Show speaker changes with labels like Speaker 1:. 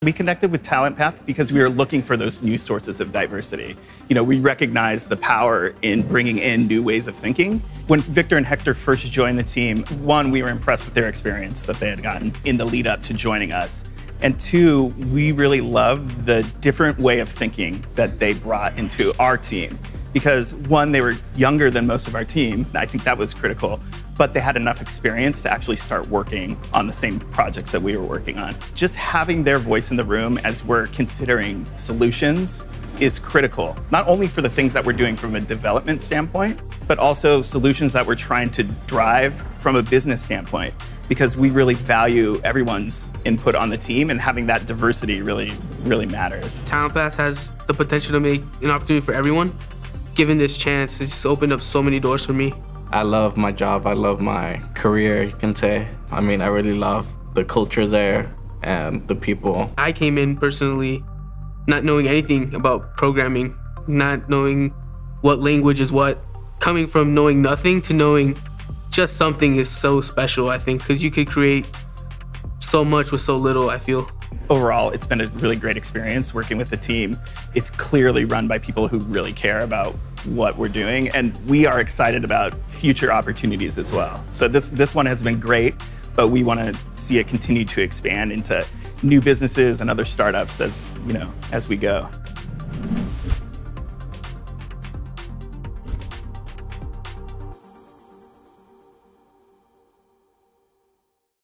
Speaker 1: We connected with Talent Path because we were looking for those new sources of diversity. We recognize the power in bringing in new ways of thinking. When Victor and Hector first joined the team, one, we were impressed with their experience that they had gotten in the lead up to joining us. And two, we really loved the different way of thinking that they brought into our team. Because one, they were younger than most of our team. I think that was critical. But they had enough experience to actually start working on the same projects that we were working on. Just having their voice in the room as we're considering solutions is critical, not only for the things that we're doing from a development standpoint, but also solutions that we're trying to drive from a business standpoint, because we really value everyone's input on the team, and having that diversity really, really matters.
Speaker 2: Talent Path has the potential to make an opportunity for everyone. Given this chance, it's opened up so many doors for me.
Speaker 3: I love my job. I love my career, you can say. I really love the culture there and the people.
Speaker 2: I came in personally not knowing anything about programming, not knowing what language is what. Coming from knowing nothing to knowing just something is so special, I think, because you could create so much with so little, I feel.
Speaker 1: Overall, it's been a really great experience working with the team. It's clearly run by people who really care about what we're doing, and we are excited about future opportunities as well. So this one has been great, but we want to see it continue to expand into new businesses and other startups as we go.